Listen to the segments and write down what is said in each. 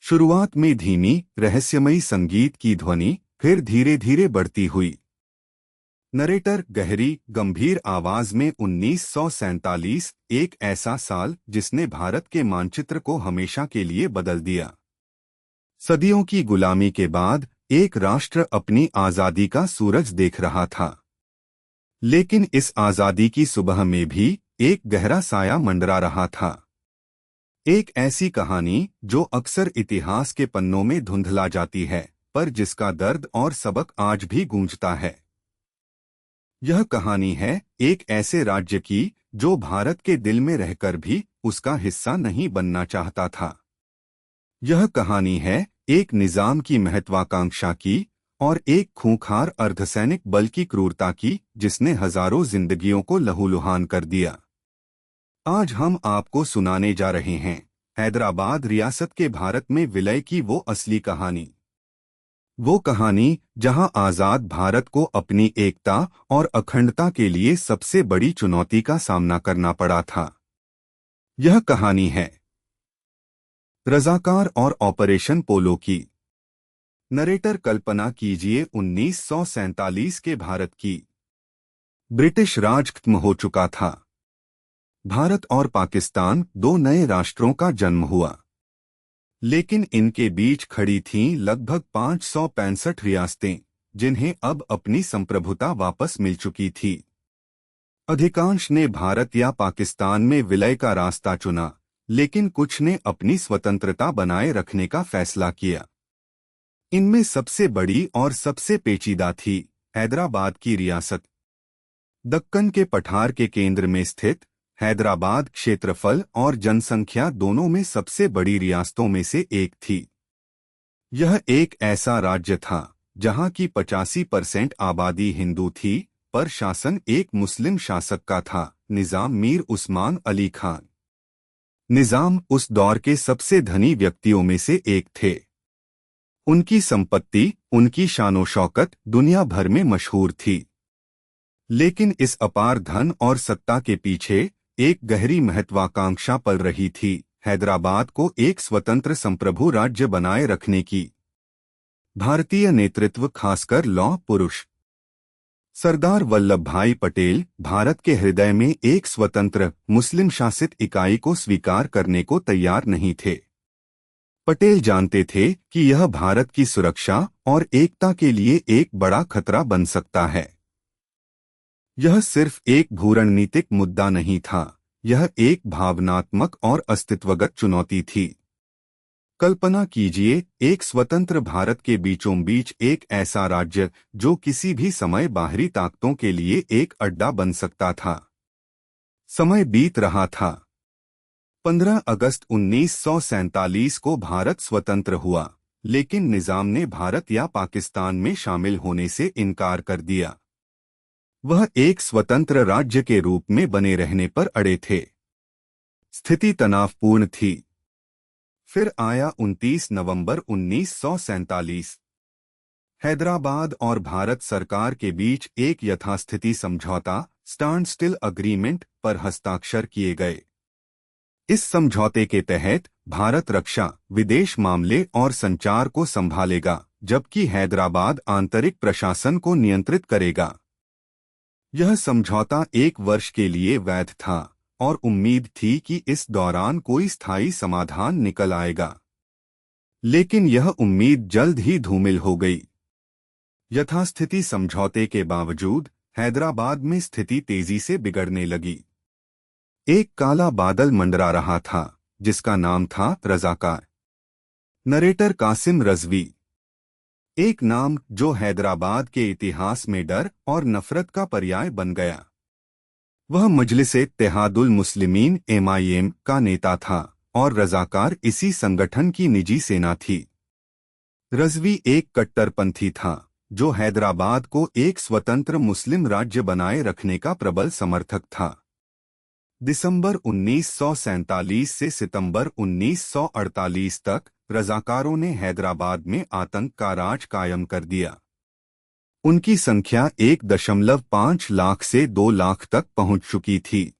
शुरुआत में धीमी रहस्यमयी संगीत की ध्वनि फिर धीरे धीरे बढ़ती हुई। नरेटर गहरी गंभीर आवाज में 1947, एक ऐसा साल जिसने भारत के मानचित्र को हमेशा के लिए बदल दिया। सदियों की गुलामी के बाद एक राष्ट्र अपनी आजादी का सूरज देख रहा था। लेकिन इस आजादी की सुबह में भी एक गहरा साया मंडरा रहा था। एक ऐसी कहानी जो अक्सर इतिहास के पन्नों में धुंधला जाती है, पर जिसका दर्द और सबक आज भी गूंजता है। यह कहानी है एक ऐसे राज्य की जो भारत के दिल में रहकर भी उसका हिस्सा नहीं बनना चाहता था। यह कहानी है एक निजाम की महत्वाकांक्षा की और एक खूंखार अर्धसैनिक बल की क्रूरता की, जिसने हजारों जिंदगियों को लहूलुहान कर दिया। आज हम आपको सुनाने जा रहे हैं हैदराबाद रियासत के भारत में विलय की वो असली कहानी। वो कहानी जहां आजाद भारत को अपनी एकता और अखंडता के लिए सबसे बड़ी चुनौती का सामना करना पड़ा था। यह कहानी है रजाकार और ऑपरेशन पोलो की। नरेटर कल्पना कीजिए 1947 के भारत की। ब्रिटिश राज खत्म हो चुका था। भारत और पाकिस्तान दो नए राष्ट्रों का जन्म हुआ, लेकिन इनके बीच खड़ी थीं लगभग 565 रियासतें, जिन्हें अब अपनी संप्रभुता वापस मिल चुकी थी। अधिकांश ने भारत या पाकिस्तान में विलय का रास्ता चुना, लेकिन कुछ ने अपनी स्वतंत्रता बनाए रखने का फैसला किया। इनमें सबसे बड़ी और सबसे पेचीदा थी हैदराबाद की रियासत। दक्कन के पठार के केंद्र में स्थित हैदराबाद क्षेत्रफल और जनसंख्या दोनों में सबसे बड़ी रियासतों में से एक थी। यह एक ऐसा राज्य था जहां की 85% आबादी हिंदू थी, पर शासन एक मुस्लिम शासक का था, निजाम मीर उस्मान अली खान। निजाम उस दौर के सबसे धनी व्यक्तियों में से एक थे। उनकी संपत्ति, उनकी शानो शौकत दुनिया भर में मशहूर थी। लेकिन इस अपार धन और सत्ता के पीछे एक गहरी महत्वाकांक्षा पल रही थी, हैदराबाद को एक स्वतंत्र संप्रभु राज्य बनाए रखने की। भारतीय नेतृत्व, खासकर लौह पुरुष सरदार वल्लभ भाई पटेल, भारत के हृदय में एक स्वतंत्र मुस्लिम शासित इकाई को स्वीकार करने को तैयार नहीं थे। पटेल जानते थे कि यह भारत की सुरक्षा और एकता के लिए एक बड़ा खतरा बन सकता है। यह सिर्फ एक भूरणनीतिक मुद्दा नहीं था, यह एक भावनात्मक और अस्तित्वगत चुनौती थी। कल्पना कीजिए एक स्वतंत्र भारत के बीचों बीच एक ऐसा राज्य जो किसी भी समय बाहरी ताकतों के लिए एक अड्डा बन सकता था। समय बीत रहा था। 15 अगस्त 1947 को भारत स्वतंत्र हुआ, लेकिन निजाम ने भारत या पाकिस्तान में शामिल होने से इनकार कर दिया। वह एक स्वतंत्र राज्य के रूप में बने रहने पर अड़े थे। स्थिति तनावपूर्ण थी। फिर आया 29 नवंबर 1947। हैदराबाद और भारत सरकार के बीच एक यथास्थिति समझौता, स्टैंड स्टिल अग्रीमेंट, पर हस्ताक्षर किए गए। इस समझौते के तहत भारत रक्षा, विदेश मामले और संचार को संभालेगा, जबकि हैदराबाद आंतरिक प्रशासन को नियंत्रित करेगा। यह समझौता 1 वर्ष के लिए वैध था और उम्मीद थी कि इस दौरान कोई स्थायी समाधान निकल आएगा। लेकिन यह उम्मीद जल्द ही धूमिल हो गई। यथास्थिति समझौते के बावजूद हैदराबाद में स्थिति तेजी से बिगड़ने लगी। एक काला बादल मंडरा रहा था, जिसका नाम था रजाकार। नरेटर कासिम रजवी। एक नाम जो हैदराबाद के इतिहास में डर और नफरत का पर्याय बन गया। वह मजलिस-ए-इत्तेहादुल मुस्लिमीन (MIM) का नेता था और रजाकार इसी संगठन की निजी सेना थी। रजवी एक कट्टरपंथी था जो हैदराबाद को एक स्वतंत्र मुस्लिम राज्य बनाए रखने का प्रबल समर्थक था। दिसंबर 1947 से सितंबर 1948 तक रजाकारों ने हैदराबाद में आतंक का राज कायम कर दिया। उनकी संख्या 1.5 लाख से 2 लाख तक पहुंच चुकी थी।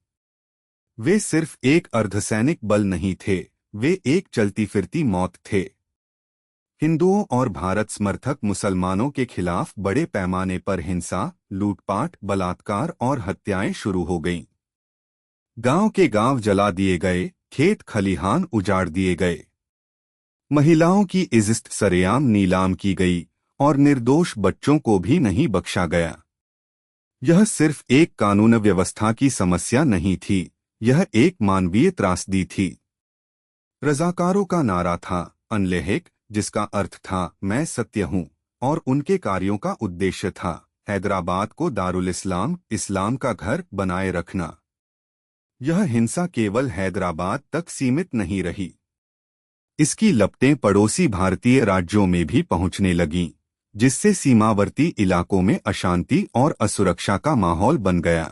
वे सिर्फ एक अर्धसैनिक बल नहीं थे, वे एक चलती फिरती मौत थे। हिंदुओं और भारत समर्थक मुसलमानों के खिलाफ बड़े पैमाने पर हिंसा, लूटपाट, बलात्कार और हत्याएं शुरू हो गईं। गांव के गांव जला दिए गए, खेत खलिहान उजाड़ दिए गए। महिलाओं की इज्जत सरेआम नीलाम की गई और निर्दोष बच्चों को भी नहीं बख्शा गया। यह सिर्फ एक कानून व्यवस्था की समस्या नहीं थी, यह एक मानवीय त्रासदी थी। रज़ाकारों का नारा था अनलेहिक, जिसका अर्थ था मैं सत्य हूं, और उनके कार्यों का उद्देश्य था हैदराबाद को दारुल इस्लाम, इस्लाम का घर बनाए रखना। यह हिंसा केवल हैदराबाद तक सीमित नहीं रही। इसकी लपटें पड़ोसी भारतीय राज्यों में भी पहुंचने लगीं, जिससे सीमावर्ती इलाकों में अशांति और असुरक्षा का माहौल बन गया।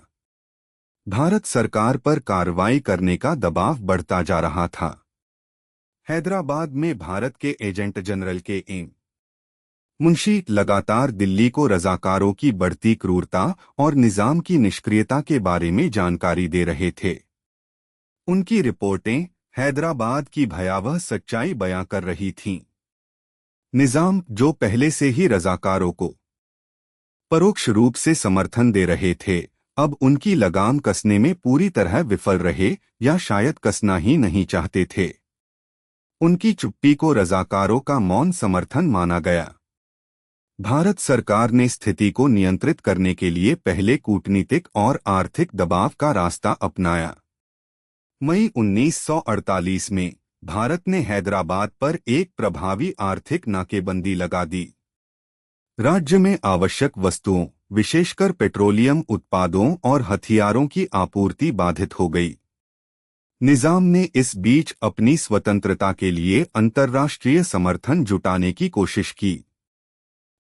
भारत सरकार पर कार्रवाई करने का दबाव बढ़ता जा रहा था। हैदराबाद में भारत के एजेंट जनरल के एम मुंशी लगातार दिल्ली को रज़ाकारों की बढ़ती क्रूरता और निजाम की निष्क्रियता के बारे में जानकारी दे रहे थे। उनकी रिपोर्टें हैदराबाद की भयावह सच्चाई बयां कर रही थीं। निजाम, जो पहले से ही रज़ाकारों को परोक्ष रूप से समर्थन दे रहे थे, अब उनकी लगाम कसने में पूरी तरह विफल रहे या शायद कसना ही नहीं चाहते थे। उनकी चुप्पी को रज़ाकारों का मौन समर्थन माना गया। भारत सरकार ने स्थिति को नियंत्रित करने के लिए पहले कूटनीतिक और आर्थिक दबाव का रास्ता अपनाया। मई 1948 में भारत ने हैदराबाद पर एक प्रभावी आर्थिक नाकेबंदी लगा दी। राज्य में आवश्यक वस्तुओं, विशेषकर पेट्रोलियम उत्पादों और हथियारों की आपूर्ति बाधित हो गई। निजाम ने इस बीच अपनी स्वतंत्रता के लिए अंतर्राष्ट्रीय समर्थन जुटाने की कोशिश की।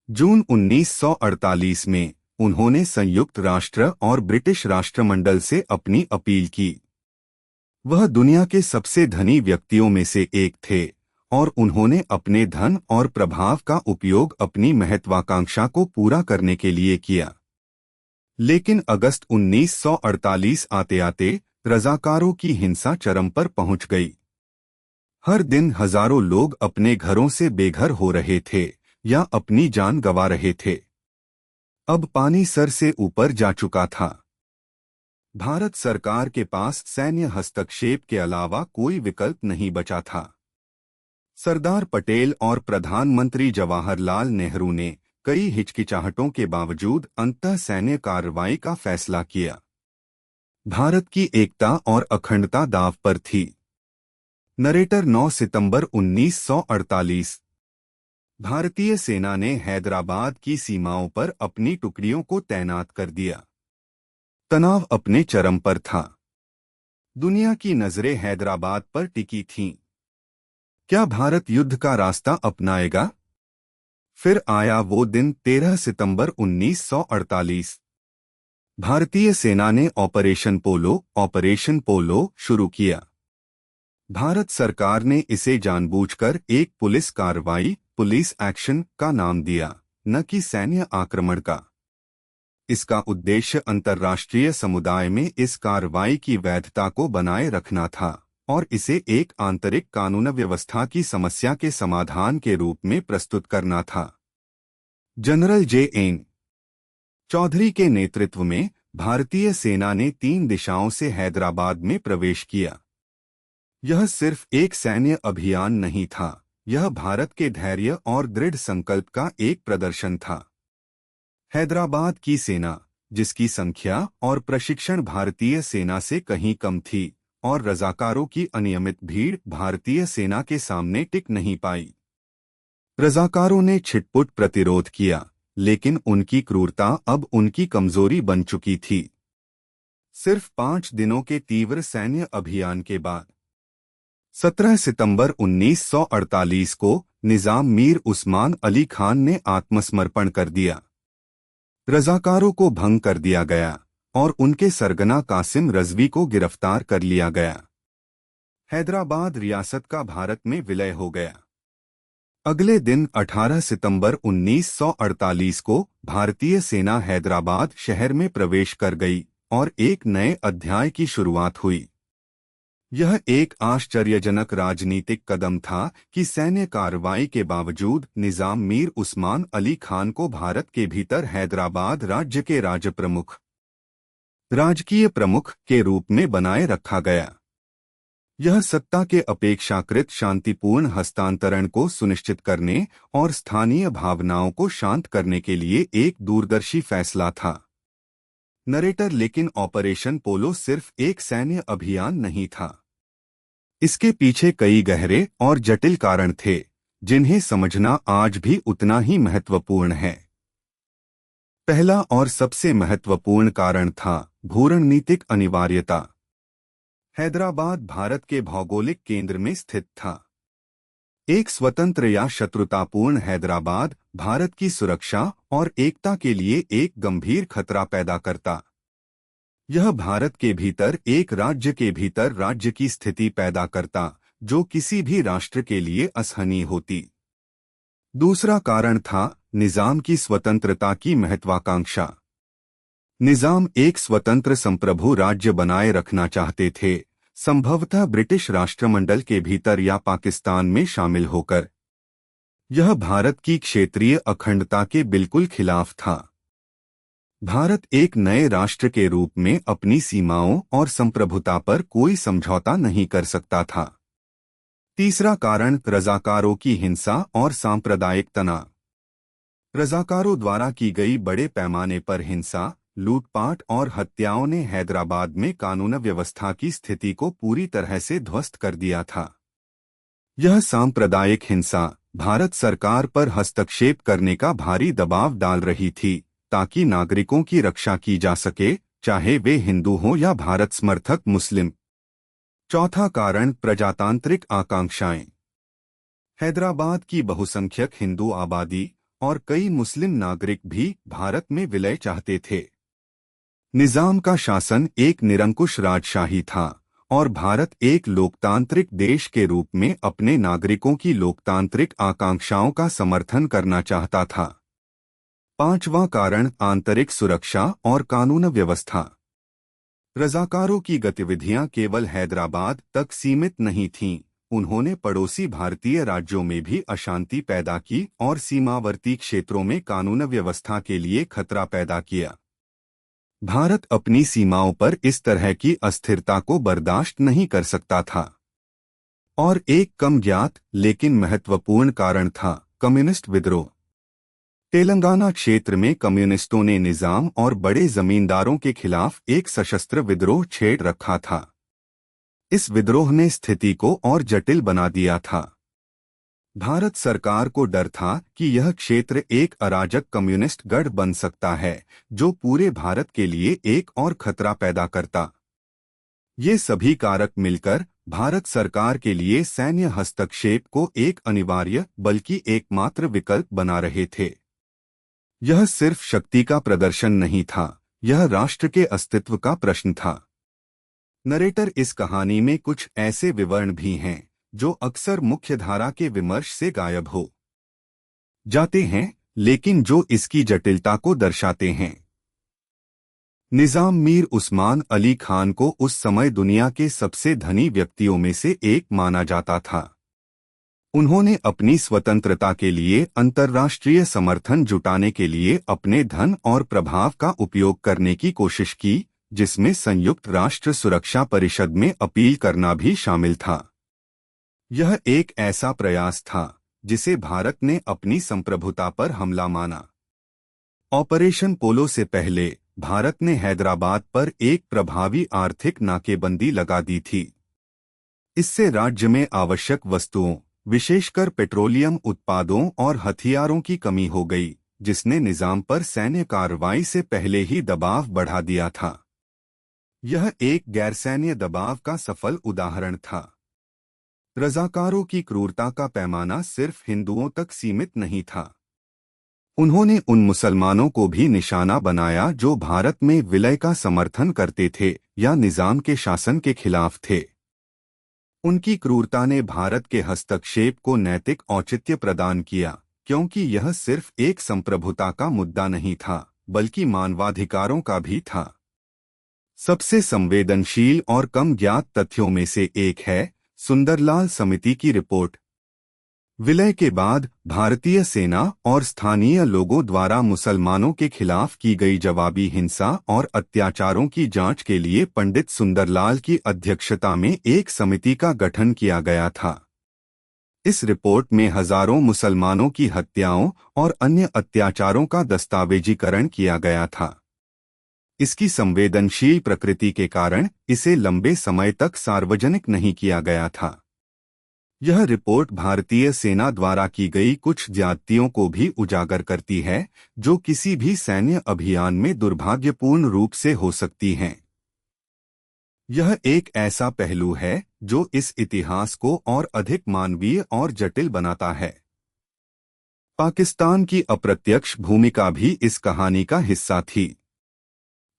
जून 1948 में उन्होंने संयुक्त राष्ट्र और ब्रिटिश राष्ट्रमंडल से अपनी अपील की। वह दुनिया के सबसे धनी व्यक्तियों में से एक थे और उन्होंने अपने धन और प्रभाव का उपयोग अपनी महत्वाकांक्षा को पूरा करने के लिए किया। लेकिन अगस्त 1948 आते आते रज़ाकारों की हिंसा चरम पर पहुंच गई। हर दिन हजारों लोग अपने घरों से बेघर हो रहे थे या अपनी जान गंवा रहे थे। अब पानी सर से ऊपर जा चुका था। भारत सरकार के पास सैन्य हस्तक्षेप के अलावा कोई विकल्प नहीं बचा था। सरदार पटेल और प्रधानमंत्री जवाहरलाल नेहरू ने कई हिचकिचाहटों के बावजूद अंततः सैन्य कार्रवाई का फैसला किया। भारत की एकता और अखंडता दांव पर थी। नरेटर 9 सितंबर 1948। भारतीय सेना ने हैदराबाद की सीमाओं पर अपनी टुकड़ियों को तैनात कर दिया। तनाव अपने चरम पर था। दुनिया की नजरें हैदराबाद पर टिकी थीं। क्या भारत युद्ध का रास्ता अपनाएगा? फिर आया वो दिन 13 सितंबर 1948। भारतीय सेना ने ऑपरेशन पोलो शुरू किया। भारत सरकार ने इसे जानबूझकर एक पुलिस कार्रवाई, पुलिस एक्शन का नाम दिया, न कि सैन्य आक्रमण का। इसका उद्देश्य अंतर्राष्ट्रीय समुदाय में इस कार्रवाई की वैधता को बनाए रखना था और इसे एक आंतरिक कानून व्यवस्था की समस्या के समाधान के रूप में प्रस्तुत करना था। General JN. चौधरी के नेतृत्व में भारतीय सेना ने 3 दिशाओं से हैदराबाद में प्रवेश किया। यह सिर्फ एक सैन्य अभियान नहीं था, यह भारत के धैर्य और दृढ़ संकल्प का एक प्रदर्शन था। हैदराबाद की सेना, जिसकी संख्या और प्रशिक्षण भारतीय सेना से कहीं कम थी, और रज़ाकारों की अनियमित भीड़ भारतीय सेना के सामने टिक नहीं पाई। रज़ाकारों ने छिटपुट प्रतिरोध किया, लेकिन उनकी क्रूरता अब उनकी कमजोरी बन चुकी थी। सिर्फ 5 दिनों के तीव्र सैन्य अभियान के बाद 17 सितंबर 1948 को निजाम मीर उस्मान अली खान ने आत्मसमर्पण कर दिया। रज़ाकारों को भंग कर दिया गया और उनके सरगना कासिम रज़वी को गिरफ्तार कर लिया गया। हैदराबाद रियासत का भारत में विलय हो गया। अगले दिन 18 सितंबर 1948 को भारतीय सेना हैदराबाद शहर में प्रवेश कर गई और एक नए अध्याय की शुरुआत हुई। यह एक आश्चर्यजनक राजनीतिक कदम था कि सैन्य कार्रवाई के बावजूद निजाम मीर उस्मान अली खान को भारत के भीतर हैदराबाद राज्य के राजकीय प्रमुख के रूप में बनाए रखा गया। यह सत्ता के अपेक्षाकृत शांतिपूर्ण हस्तांतरण को सुनिश्चित करने और स्थानीय भावनाओं को शांत करने के लिए एक दूरदर्शी फैसला था। नरेटर लेकिन ऑपरेशन पोलो सिर्फ एक सैन्य अभियान नहीं था। इसके पीछे कई गहरे और जटिल कारण थे जिन्हें समझना आज भी उतना ही महत्वपूर्ण है। पहला और सबसे महत्वपूर्ण कारण था भूरणनीतिक अनिवार्यता। हैदराबाद भारत के भौगोलिक केंद्र में स्थित था। एक स्वतंत्र या शत्रुतापूर्ण हैदराबाद भारत की सुरक्षा और एकता के लिए एक गंभीर खतरा पैदा करता। यह भारत के भीतर एक राज्य के भीतर राज्य की स्थिति पैदा करता जो किसी भी राष्ट्र के लिए असहनीय होती। दूसरा कारण था निजाम की स्वतंत्रता की महत्वाकांक्षा। निजाम एक स्वतंत्र संप्रभु राज्य बनाए रखना चाहते थे, संभवतः ब्रिटिश राष्ट्रमंडल के भीतर या पाकिस्तान में शामिल होकर। यह भारत की क्षेत्रीय अखंडता के बिल्कुल खिलाफ था। भारत एक नए राष्ट्र के रूप में अपनी सीमाओं और संप्रभुता पर कोई समझौता नहीं कर सकता था। तीसरा कारण रजाकारों की हिंसा और सांप्रदायिक तनाव। रजाकारों द्वारा की गई बड़े पैमाने पर हिंसा, लूटपाट और हत्याओं ने हैदराबाद में कानून व्यवस्था की स्थिति को पूरी तरह से ध्वस्त कर दिया था। यह सांप्रदायिक हिंसा भारत सरकार पर हस्तक्षेप करने का भारी दबाव डाल रही थी ताकि नागरिकों की रक्षा की जा सके, चाहे वे हिंदू हों या भारत समर्थक मुस्लिम। चौथा कारण प्रजातांत्रिक आकांक्षाएं। हैदराबाद की बहुसंख्यक हिंदू आबादी और कई मुस्लिम नागरिक भी भारत में विलय चाहते थे। निजाम का शासन एक निरंकुश राजशाही था और भारत एक लोकतांत्रिक देश के रूप में अपने नागरिकों की लोकतांत्रिक आकांक्षाओं का समर्थन करना चाहता था। पांचवां कारण आंतरिक सुरक्षा और कानून व्यवस्था। रजाकारों की गतिविधियां केवल हैदराबाद तक सीमित नहीं थीं, उन्होंने पड़ोसी भारतीय राज्यों में भी अशांति पैदा की और सीमावर्ती क्षेत्रों में कानून व्यवस्था के लिए खतरा पैदा किया। भारत अपनी सीमाओं पर इस तरह की अस्थिरता को बर्दाश्त नहीं कर सकता था। और एक कम ज्ञात लेकिन महत्वपूर्ण कारण था कम्युनिस्ट विद्रोह। तेलंगाना क्षेत्र में कम्युनिस्टों ने निजाम और बड़े जमींदारों के खिलाफ एक सशस्त्र विद्रोह छेड़ रखा था। इस विद्रोह ने स्थिति को और जटिल बना दिया था। भारत सरकार को डर था कि यह क्षेत्र एक अराजक कम्युनिस्ट गढ़ बन सकता है जो पूरे भारत के लिए एक और खतरा पैदा करता। ये सभी कारक मिलकर भारत सरकार के लिए सैन्य हस्तक्षेप को एक अनिवार्य बल्कि एकमात्र विकल्प बना रहे थे। यह सिर्फ शक्ति का प्रदर्शन नहीं था, यह राष्ट्र के अस्तित्व का प्रश्न था। नरेटर इस कहानी में कुछ ऐसे विवरण भी हैं जो अक्सर मुख्यधारा के विमर्श से गायब हो जाते हैं, लेकिन जो इसकी जटिलता को दर्शाते हैं। निजाम मीर उस्मान अली खान को उस समय दुनिया के सबसे धनी व्यक्तियों में से एक माना जाता था। उन्होंने अपनी स्वतंत्रता के लिए अंतर्राष्ट्रीय समर्थन जुटाने के लिए अपने धन और प्रभाव का उपयोग करने की कोशिश की, जिसमें संयुक्त राष्ट्र सुरक्षा परिषद में अपील करना भी शामिल था। यह एक ऐसा प्रयास था जिसे भारत ने अपनी संप्रभुता पर हमला माना। ऑपरेशन पोलो से पहले भारत ने हैदराबाद पर एक प्रभावी आर्थिक नाकेबंदी लगा दी थी। इससे राज्य में आवश्यक वस्तुओं, विशेषकर पेट्रोलियम उत्पादों और हथियारों की कमी हो गई, जिसने निजाम पर सैन्य कार्रवाई से पहले ही दबाव बढ़ा दिया था। यह एक गैरसैन्य दबाव का सफल उदाहरण था। रजाकारों की क्रूरता का पैमाना सिर्फ हिंदुओं तक सीमित नहीं था। उन्होंने उन मुसलमानों को भी निशाना बनाया जो भारत में विलय का समर्थन करते थे या निजाम के शासन के खिलाफ थे। उनकी क्रूरता ने भारत के हस्तक्षेप को नैतिक औचित्य प्रदान किया, क्योंकि यह सिर्फ एक संप्रभुता का मुद्दा नहीं था, बल्कि मानवाधिकारों का भी था। सबसे संवेदनशील और कम ज्ञात तथ्यों में से एक है सुंदरलाल समिति की रिपोर्ट। विलय के बाद भारतीय सेना और स्थानीय लोगों द्वारा मुसलमानों के खिलाफ की गई जवाबी हिंसा और अत्याचारों की जांच के लिए पंडित सुंदरलाल की अध्यक्षता में एक समिति का गठन किया गया था। इस रिपोर्ट में हजारों मुसलमानों की हत्याओं और अन्य अत्याचारों का दस्तावेजीकरण किया गया था। इसकी संवेदनशील प्रकृति के कारण इसे लंबे समय तक सार्वजनिक नहीं किया गया था। यह रिपोर्ट भारतीय सेना द्वारा की गई कुछ ज्यादतियों को भी उजागर करती है, जो किसी भी सैन्य अभियान में दुर्भाग्यपूर्ण रूप से हो सकती हैं। यह एक ऐसा पहलू है जो इस इतिहास को और अधिक मानवीय और जटिल बनाता है। पाकिस्तान की अप्रत्यक्ष भूमिका भी इस कहानी का हिस्सा थी।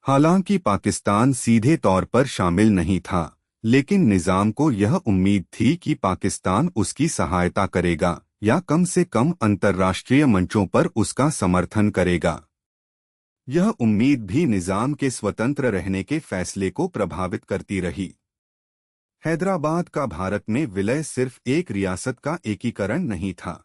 हालांकि पाकिस्तान सीधे तौर पर शामिल नहीं था, लेकिन निजाम को यह उम्मीद थी कि पाकिस्तान उसकी सहायता करेगा या कम से कम अंतर्राष्ट्रीय मंचों पर उसका समर्थन करेगा। यह उम्मीद भी निजाम के स्वतंत्र रहने के फैसले को प्रभावित करती रही। हैदराबाद का भारत में विलय सिर्फ एक रियासत का एकीकरण नहीं था।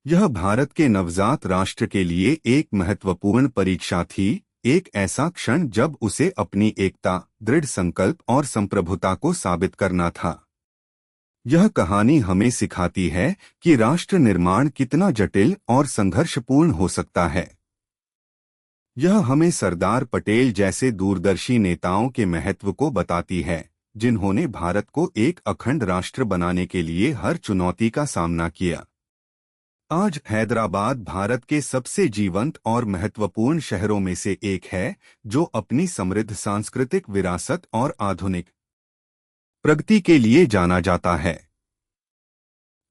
यह भारत के नवजात राष्ट्र के लिए एक महत्वपूर्ण परीक्षा थी, एक ऐसा क्षण जब उसे अपनी एकता, दृढ़ संकल्प और संप्रभुता को साबित करना था। यह कहानी हमें सिखाती है कि राष्ट्र निर्माण कितना जटिल और संघर्षपूर्ण हो सकता है। यह हमें सरदार पटेल जैसे दूरदर्शी नेताओं के महत्व को बताती है, जिन्होंने भारत को एक अखंड राष्ट्र बनाने के लिए हर चुनौती का सामना किया। आज हैदराबाद भारत के सबसे जीवंत और महत्वपूर्ण शहरों में से एक है, जो अपनी समृद्ध सांस्कृतिक विरासत और आधुनिक प्रगति के लिए जाना जाता है।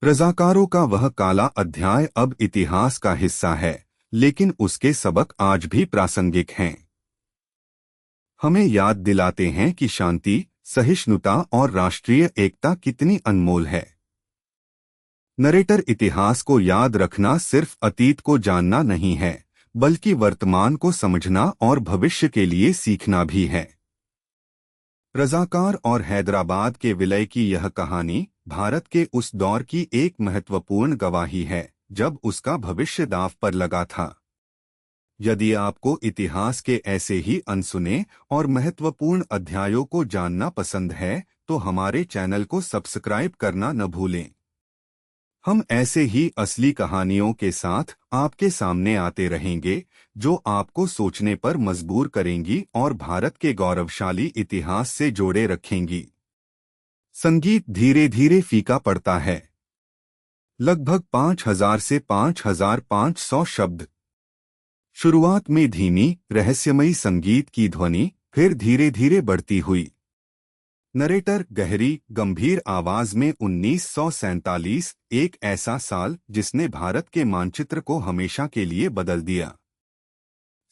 रज़ाकारों का वह काला अध्याय अब इतिहास का हिस्सा है, लेकिन उसके सबक आज भी प्रासंगिक हैं। हमें याद दिलाते हैं कि शांति, सहिष्णुता और राष्ट्रीय एकता कितनी अनमोल है। नरेटर इतिहास को याद रखना सिर्फ अतीत को जानना नहीं है, बल्कि वर्तमान को समझना और भविष्य के लिए सीखना भी है। रज़ाकार और हैदराबाद के विलय की यह कहानी भारत के उस दौर की एक महत्वपूर्ण गवाही है, जब उसका भविष्य दांव पर लगा था। यदि आपको इतिहास के ऐसे ही अनसुने और महत्वपूर्ण अध्यायों को जानना पसंद है, तो हमारे चैनल को सब्सक्राइब करना न भूलें। हम ऐसे ही असली कहानियों के साथ आपके सामने आते रहेंगे, जो आपको सोचने पर मजबूर करेंगी और भारत के गौरवशाली इतिहास से जोड़े रखेंगी। संगीत धीरे धीरे फीका पड़ता है। लगभग 5000 से 5500 शब्द। शुरुआत में धीमी, रहस्यमयी संगीत की ध्वनि, फिर धीरे धीरे बढ़ती हुई। नरेटर गहरी, गंभीर आवाज में 1947, एक ऐसा साल जिसने भारत के मानचित्र को हमेशा के लिए बदल दिया।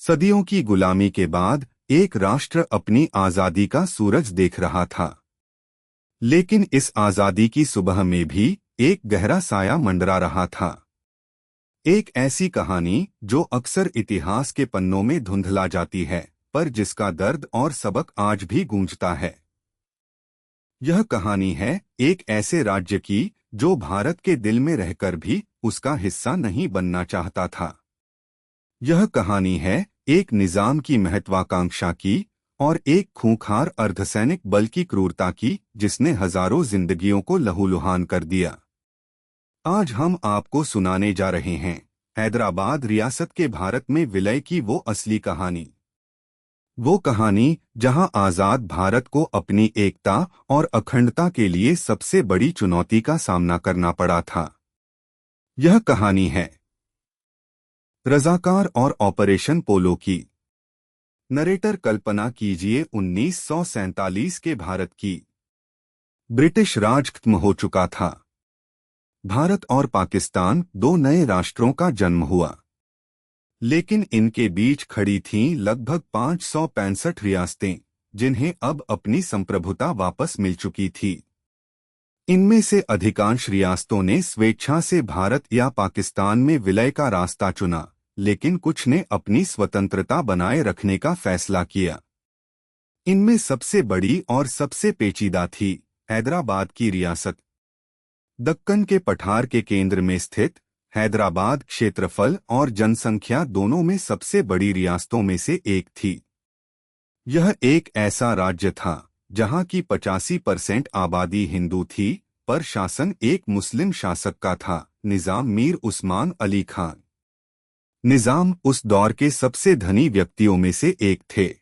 सदियों की गुलामी के बाद एक राष्ट्र अपनी आजादी का सूरज देख रहा था। लेकिन इस आजादी की सुबह में भी एक गहरा साया मंडरा रहा था। एक ऐसी कहानी जो अक्सर इतिहास के पन्नों में धुंधला जाती है, पर जिसका दर्द और सबक आज भी गूंजता है। यह कहानी है एक ऐसे राज्य की जो भारत के दिल में रहकर भी उसका हिस्सा नहीं बनना चाहता था। यह कहानी है एक निजाम की महत्वाकांक्षा की और एक खूंखार अर्धसैनिक बल की क्रूरता की, जिसने हजारों जिंदगियों को लहूलुहान कर दिया। आज हम आपको सुनाने जा रहे हैं हैदराबाद रियासत के भारत में विलय की वो असली कहानी। वो कहानी जहां आजाद भारत को अपनी एकता और अखंडता के लिए सबसे बड़ी चुनौती का सामना करना पड़ा था। यह कहानी है रज़ाकार और ऑपरेशन पोलो की। नरेटर कल्पना कीजिए 1947 के भारत की। ब्रिटिश राज खत्म हो चुका था। भारत और पाकिस्तान दो नए राष्ट्रों का जन्म हुआ, लेकिन इनके बीच खड़ी थीं लगभग 565 रियासतें, जिन्हें अब अपनी संप्रभुता वापस मिल चुकी थी। इनमें से अधिकांश रियासतों ने स्वेच्छा से भारत या पाकिस्तान में विलय का रास्ता चुना, लेकिन कुछ ने अपनी स्वतंत्रता बनाए रखने का फैसला किया। इनमें सबसे बड़ी और सबसे पेचीदा थी हैदराबाद की रियासत। दक्कन के पठार के केंद्र में स्थित हैदराबाद क्षेत्रफल और जनसंख्या दोनों में सबसे बड़ी रियासतों में से एक थी। यह एक ऐसा राज्य था जहां की 85% आबादी हिंदू थी, पर शासन एक मुस्लिम शासक का था, निजाम मीर उस्मान अली खान। निजाम उस दौर के सबसे धनी व्यक्तियों में से एक थे।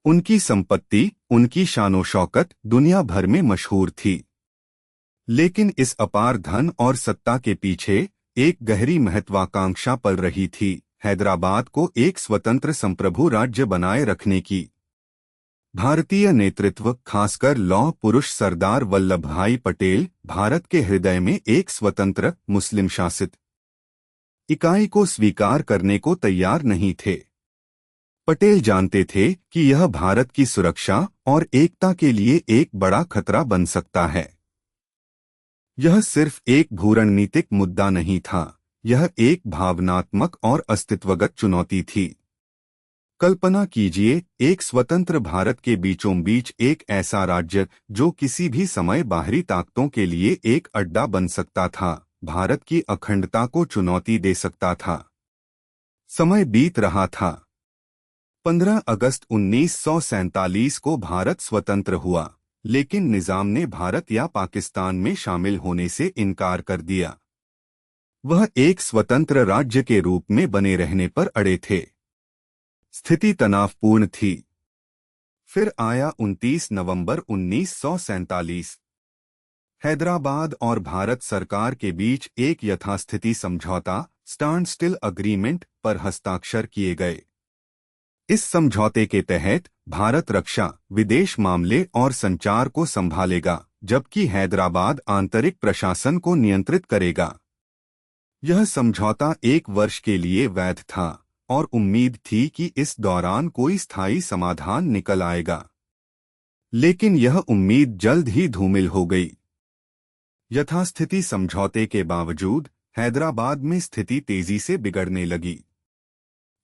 उनकी संपत्ति, उनकी शानो शौकत दुनिया भर में मशहूर थी। लेकिन इस अपार धन और सत्ता के पीछे एक गहरी महत्वाकांक्षा पल रही थी, हैदराबाद को एक स्वतंत्र संप्रभु राज्य बनाए रखने की। भारतीय नेतृत्व, खासकर लौह पुरुष सरदार वल्लभ भाई पटेल, भारत के हृदय में एक स्वतंत्र मुस्लिम शासित इकाई को स्वीकार करने को तैयार नहीं थे। पटेल जानते थे कि यह भारत की सुरक्षा और एकता के लिए एक बड़ा खतरा बन सकता है। यह सिर्फ एक भूरणनीतिक मुद्दा नहीं था, यह एक भावनात्मक और अस्तित्वगत चुनौती थी। कल्पना कीजिए, एक स्वतंत्र भारत के बीचों बीच एक ऐसा राज्य जो किसी भी समय बाहरी ताकतों के लिए एक अड्डा बन सकता था, भारत की अखंडता को चुनौती दे सकता था। समय बीत रहा था। 15 अगस्त 1947 को भारत स्वतंत्र हुआ, लेकिन निजाम ने भारत या पाकिस्तान में शामिल होने से इनकार कर दिया। वह एक स्वतंत्र राज्य के रूप में बने रहने पर अड़े थे। स्थिति तनावपूर्ण थी। फिर आया 29 नवंबर 1947। हैदराबाद और भारत सरकार के बीच एक यथास्थिति समझौता, स्टैंड स्टिल अग्रीमेंट, पर हस्ताक्षर किए गए। इस समझौते के तहत भारत रक्षा, विदेश मामले और संचार को संभालेगा, जबकि हैदराबाद आंतरिक प्रशासन को नियंत्रित करेगा। यह समझौता 1 वर्ष के लिए वैध था और उम्मीद थी कि इस दौरान कोई स्थायी समाधान निकल आएगा। लेकिन यह उम्मीद जल्द ही धूमिल हो गई। यथास्थिति समझौते के बावजूद हैदराबाद में स्थिति तेजी से बिगड़ने लगी।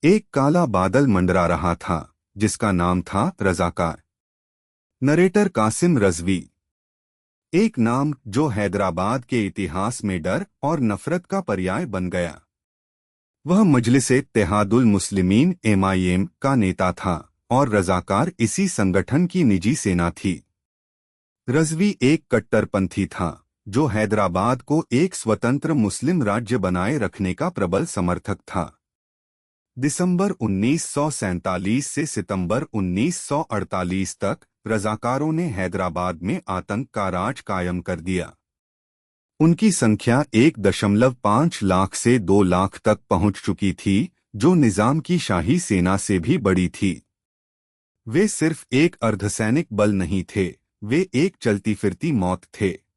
एक काला बादल मंडरा रहा था जिसका नाम था रजाकार। नरेटर कासिम रजवी। एक नाम जो हैदराबाद के इतिहास में डर और नफरत का पर्याय बन गया। वह मजलिस-ए-इत्तेहादुल मुस्लिमीन (MIM) का नेता था और रजाकार इसी संगठन की निजी सेना थी। रजवी एक कट्टरपंथी था जो हैदराबाद को एक स्वतंत्र मुस्लिम राज्य बनाए रखने का प्रबल समर्थक था। दिसंबर 1947 से सितंबर 1948 तक रजाकारों ने हैदराबाद में आतंक का राज कायम कर दिया। उनकी संख्या 1.5 लाख से 2 लाख तक पहुंच चुकी थी, जो निजाम की शाही सेना से भी बड़ी थी। वे सिर्फ एक अर्धसैनिक बल नहीं थे, वे एक चलती फिरती मौत थे।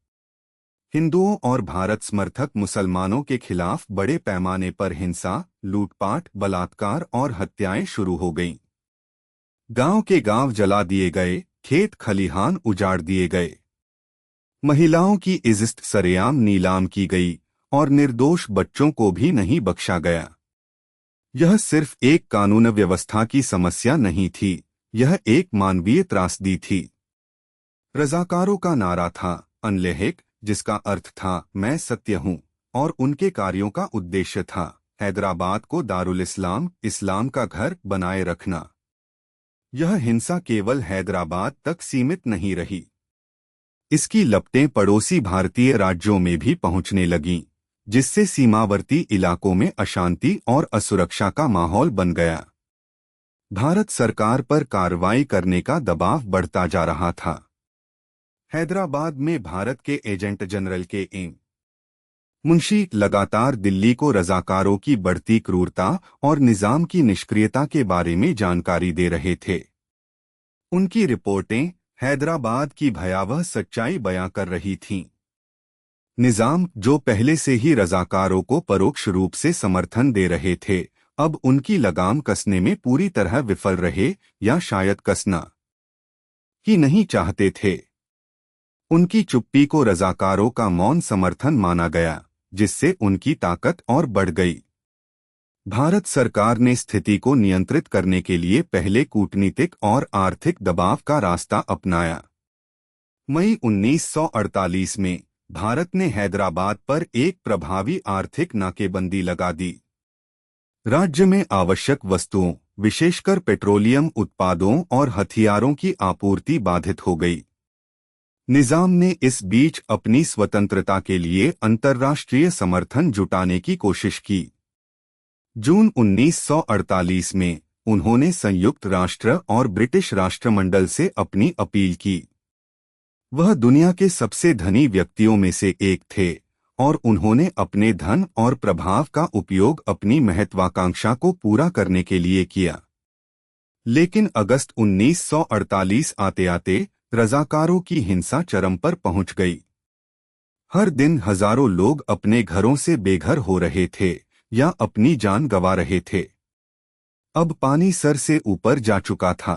हिंदुओं और भारत समर्थक मुसलमानों के खिलाफ बड़े पैमाने पर हिंसा, लूटपाट, बलात्कार और हत्याएं शुरू हो गईं। गांव के गांव जला दिए गए, खेत खलिहान उजाड़ दिए गए। महिलाओं की इज्जत सरेआम नीलाम की गई और निर्दोष बच्चों को भी नहीं बख्शा गया। यह सिर्फ एक कानून व्यवस्था की समस्या नहीं थी, यह एक मानवीय त्रासदी थी। रजाकारों का नारा था अनलेहिक, जिसका अर्थ था मैं सत्य हूँ, और उनके कार्यों का उद्देश्य था हैदराबाद को दारुल इस्लाम, इस्लाम का घर बनाए रखना। यह हिंसा केवल हैदराबाद तक सीमित नहीं रही। इसकी लपटें पड़ोसी भारतीय राज्यों में भी पहुंचने लगीं, जिससे सीमावर्ती इलाकों में अशांति और असुरक्षा का माहौल बन गया। भारत सरकार पर कार्रवाई करने का दबाव बढ़ता जा रहा था। हैदराबाद में भारत के एजेंट जनरल के एम मुंशी लगातार दिल्ली को रजाकारों की बढ़ती क्रूरता और निजाम की निष्क्रियता के बारे में जानकारी दे रहे थे। उनकी रिपोर्टें हैदराबाद की भयावह सच्चाई बयां कर रही थीं। निजाम, जो पहले से ही रजाकारों को परोक्ष रूप से समर्थन दे रहे थे, अब उनकी लगाम कसने में पूरी तरह विफल रहे, या शायद कसना ही नहीं चाहते थे। उनकी चुप्पी को रजाकारों का मौन समर्थन माना गया, जिससे उनकी ताकत और बढ़ गई। भारत सरकार ने स्थिति को नियंत्रित करने के लिए पहले कूटनीतिक और आर्थिक दबाव का रास्ता अपनाया। मई 1948 में भारत ने हैदराबाद पर एक प्रभावी आर्थिक नाकेबंदी लगा दी। राज्य में आवश्यक वस्तुओं, विशेषकर पेट्रोलियम उत्पादों और हथियारों की आपूर्ति बाधित हो गई। निजाम ने इस बीच अपनी स्वतंत्रता के लिए अंतर्राष्ट्रीय समर्थन जुटाने की कोशिश की। जून 1948 में उन्होंने संयुक्त राष्ट्र और ब्रिटिश राष्ट्रमंडल से अपनी अपील की। वह दुनिया के सबसे धनी व्यक्तियों में से एक थे और उन्होंने अपने धन और प्रभाव का उपयोग अपनी महत्वाकांक्षा को पूरा करने के लिए किया। लेकिन अगस्त 1948 आते आते रज़ाकारों की हिंसा चरम पर पहुंच गई। हर दिन हजारों लोग अपने घरों से बेघर हो रहे थे या अपनी जान गंवा रहे थे। अब पानी सर से ऊपर जा चुका था।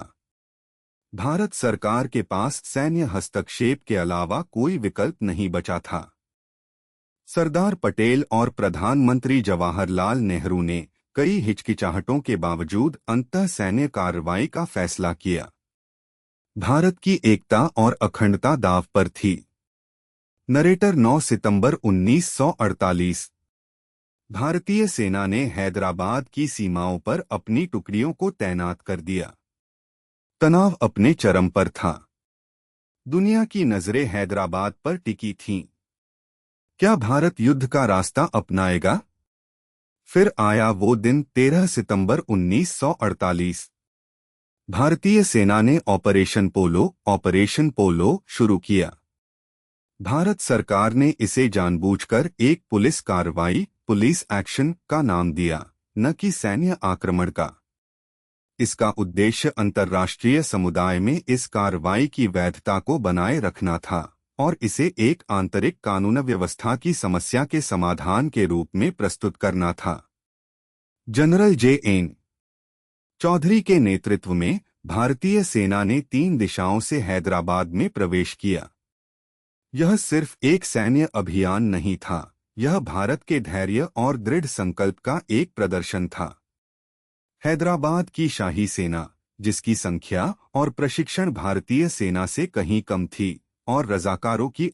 भारत सरकार के पास सैन्य हस्तक्षेप के अलावा कोई विकल्प नहीं बचा था। सरदार पटेल और प्रधानमंत्री जवाहरलाल नेहरू ने कई हिचकिचाहटों के बावजूद अंतः सैन्य कार्रवाई का फैसला किया। भारत की एकता और अखंडता दांव पर थी। नरेटर 9 सितंबर 1948। भारतीय सेना ने हैदराबाद की सीमाओं पर अपनी टुकड़ियों को तैनात कर दिया। तनाव अपने चरम पर था। दुनिया की नजरें हैदराबाद पर टिकी थीं। क्या भारत युद्ध का रास्ता अपनाएगा? फिर आया वो दिन 13 सितंबर 1948। भारतीय सेना ने ऑपरेशन पोलो शुरू किया। भारत सरकार ने इसे जानबूझकर एक पुलिस कार्रवाई, पुलिस एक्शन का नाम दिया, न कि सैन्य आक्रमण का। इसका उद्देश्य अंतर्राष्ट्रीय समुदाय में इस कार्रवाई की वैधता को बनाए रखना था और इसे एक आंतरिक कानून व्यवस्था की समस्या के समाधान के रूप में प्रस्तुत करना था। General JN. चौधरी के नेतृत्व में भारतीय सेना ने 3 दिशाओं से हैदराबाद में प्रवेश किया। यह सिर्फ एक सैन्य अभियान नहीं था, यह भारत के धैर्य और दृढ़ संकल्प का एक प्रदर्शन था। हैदराबाद की शाही सेना, जिसकी संख्या और प्रशिक्षण भारतीय सेना से कहीं कम थी, और रज़ाकारों की